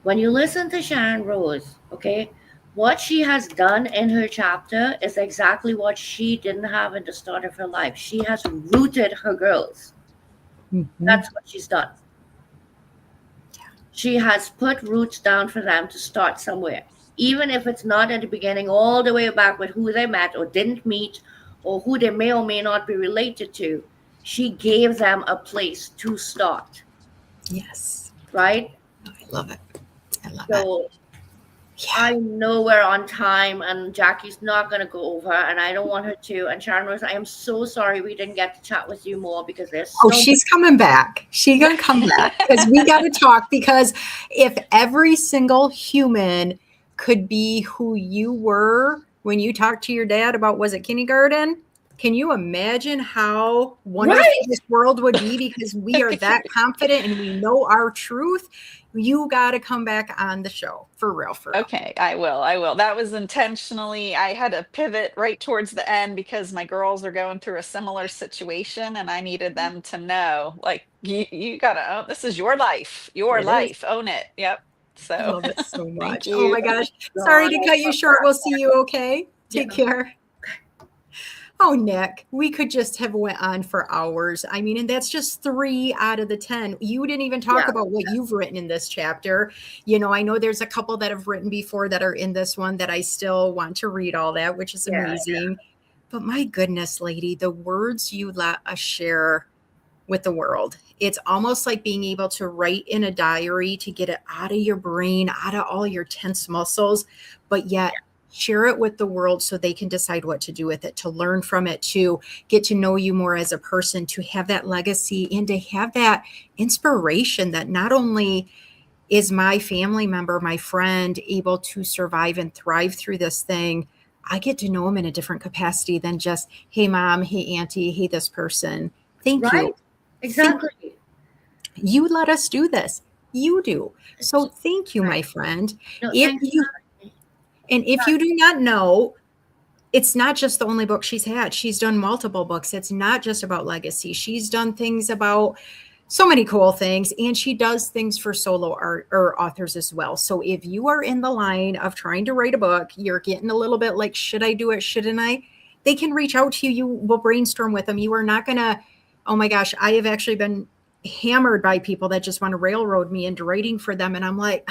When you listen to Sharon Rose, okay, what she has done in her chapter is exactly what she didn't have in the start of her life. She has rooted her girls. Mhm. That's what she's done. She has put roots down for them to start somewhere. Even if it's not at the beginning, all the way back with who they met or didn't meet, or who they may or may not be related to, she gave them a place to start, Yes. right? I love it. I love it. So Yeah. I know we're on time and Jackie's not going to go over, and I don't want her to. And Sharon Rose, I am so sorry we didn't get to chat with you more because there's Oh, so she's coming back. She gonna come back because we got to talk. Because if every single human could be who you were when you talked to your dad about, was it kindergarten? Can you imagine how wonderful right. this world would be? Because we are that confident and we know our truth. You got to come back on the show for real, for real. Okay, I will. I will. That was intentionally. I had to pivot right towards the end because my girls are going through a similar situation and I needed them to know, like, you gotta own this is your It is. life. Own it. Yep. I So love it so thank much. Oh you. my gosh. Sorry God, to I cut you love short. that. We'll see you. Okay. Yeah. Take care. Oh, Nick, we could just have went on for hours. I mean, and that's just 3 out of the 10. You didn't even talk Yeah. about what you've written in this chapter. I know there's a couple that have written before that are in this one that I still want to read all that, which is Yeah. amazing. But my goodness, lady, the words you let us share with the world. It's almost like being able to write in a diary to get it out of your brain, out of all your tense muscles, but yet share it with the world so they can decide what to do with it, to learn from it, to get to know you more as a person, to have that legacy and to have that inspiration that not only is my family member, my friend, able to survive and thrive through this thing, I get to know them in a different capacity than just, hey, mom, hey, auntie, hey, this person. Thank you. Right. Exactly. You let us do this. You do. So thank you, Right. my friend. No, If thanks. you and if you do not know, it's not just the only book she's had. She's done multiple books. It's not just about legacy. She's done things about so many cool things, and she does things for solo art or authors as well. So if you are in the line of trying to write a book, you're getting a little bit like, should I do it? Shouldn't I? They can reach out to you. You will brainstorm with them. You are not going to, oh my gosh, I have actually been hammered by people that just want to railroad me into writing for them. And I'm like,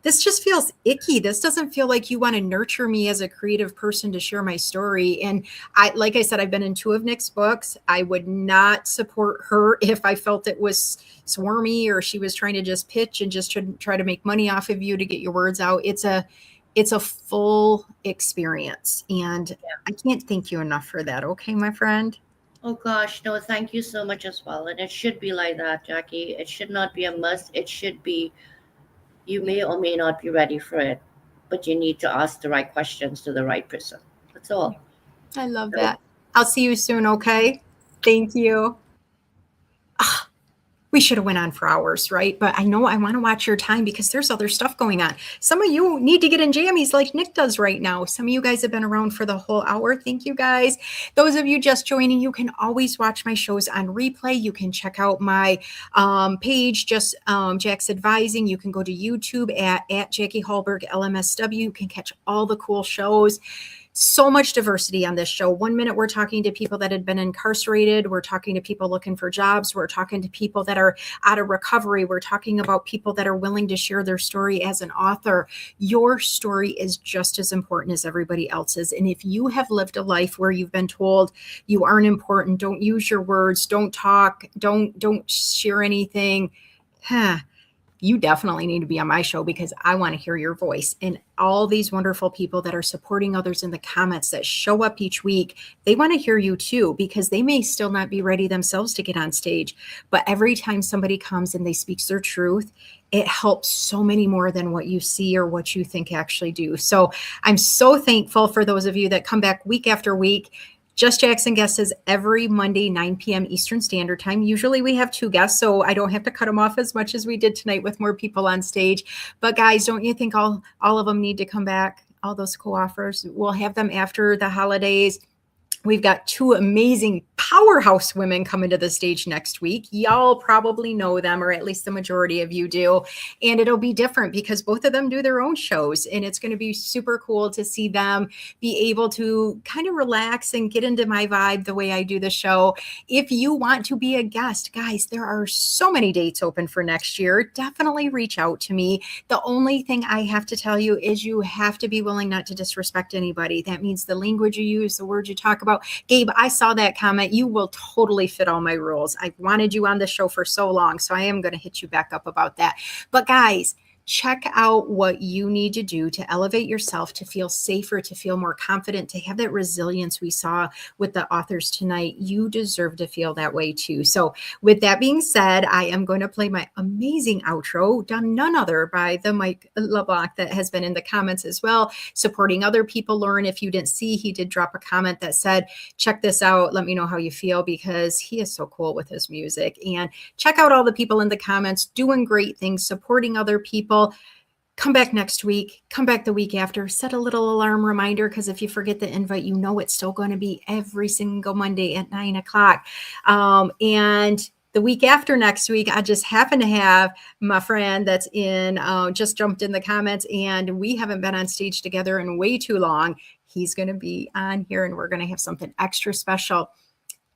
this just feels icky. This doesn't feel like you want to nurture me as a creative person to share my story. And like I said, I've been in 2 of Nick's books. I would not support her if I felt it was swarmy or she was trying to just pitch and just try to make money off of you to get your words out. It's a full experience. And I can't thank you enough for that. Okay, my friend. Oh gosh, no, thank you so much as well. And it should be like that, Jackie. It should not be a must. It should be you may or may not be ready for it, but you need to ask the right questions to the right person. That's all. I love that. I'll see you soon, okay? Thank you. We should have went on for hours, right? But I know I want to watch your time because there's other stuff going on. Some of you need to get in jammies like Nick does right now. Some of you guys have been around for the whole hour. Thank you guys. Those of you just joining, you can always watch my shows on replay. You can check out my page, just JAX Advising. You can go to YouTube at Jackie Hallberg LMSW. You can catch all the cool shows. So much diversity on this show. 1 minute we're talking to people that had been incarcerated. We're talking to people looking for jobs. We're talking to people that are out of recovery. We're talking about people that are willing to share their story as an author. Your story is just as important as everybody else's. And if you have lived a life where you've been told you aren't important, don't use your words, don't talk, don't share anything, you definitely need to be on my show because I want to hear your voice. And all these wonderful people that are supporting others in the comments that show up each week, they want to hear you too, because they may still not be ready themselves to get on stage. But every time somebody comes and they speak their truth, it helps so many more than what you see or what you think actually do. So I'm so thankful for those of you that come back week after week. Just Jackson guests is every Monday, 9 p.m. Eastern Standard Time. Usually we have 2 guests, so I don't have to cut them off as much as we did tonight with more people on stage. But guys, don't you think all of them need to come back? All those co-offers. We'll have them after the holidays. We've got 2 amazing powerhouse women coming to the stage next week. Y'all probably know them, or at least the majority of you do. And it'll be different because both of them do their own shows. And it's going to be super cool to see them be able to kind of relax and get into my vibe the way I do the show. If you want to be a guest, guys, there are so many dates open for next year. Definitely reach out to me. The only thing I have to tell you is you have to be willing not to disrespect anybody. That means the language you use, the words you talk about. Gabe, I saw that comment. You will totally fit all my rules. I wanted you on the show for so long, so I am going to hit you back up about that. But guys, check out what you need to do to elevate yourself, to feel safer, to feel more confident, to have that resilience we saw with the authors tonight. You deserve to feel that way too. So with that being said, I am going to play my amazing outro, done none other by the Mike LeBlanc that has been in the comments as well, supporting other people. Lauren, if you didn't see, he did drop a comment that said, check this out. Let me know how you feel, because he is so cool with his music. And check out all the people in the comments doing great things, supporting other people. Come back next week. Come back the week after. Set a little alarm reminder, because if you forget the invite, you know it's still going to be every single Monday at 9 o'clock. And the week after next week, I just happen to have my friend that's in, just jumped in the comments, and we haven't been on stage together in way too long. He's going to be on here, and we're going to have something extra special.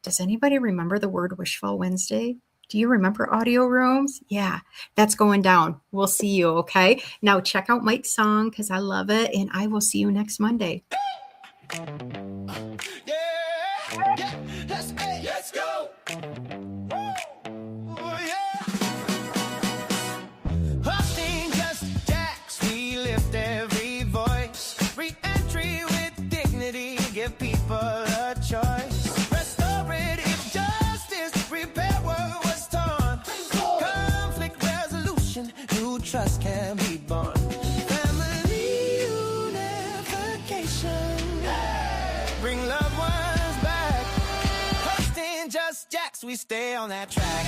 Does anybody remember the word Wishful Wednesday? Do you remember audio rooms? Yeah, that's going down. We'll see you, okay? Now check out Mike's song because I love it, and I will see you next Monday. Yeah, let's go. Hosting just JAX, we lift every voice. Re-entry with dignity, give people a choice. Restorative justice, repair what was torn. Conflict resolution, new trust can be born. Family unification, bring loved ones back. Hosting just JAX, we stay on that track.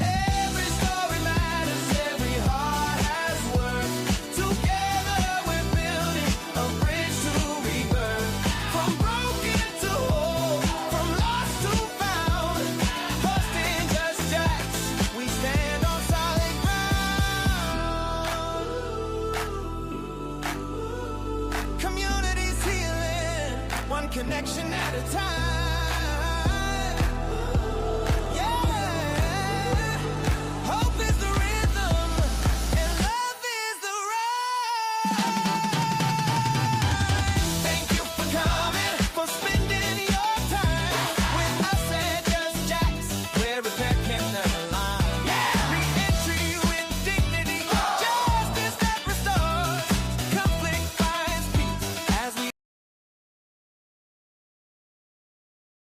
Every story matters, every heart has worth. Together we're building a bridge to rebirth. From broken to whole, from lost to found. Hosting just JAX, we stand on solid ground. Communities healing, one connection at a time.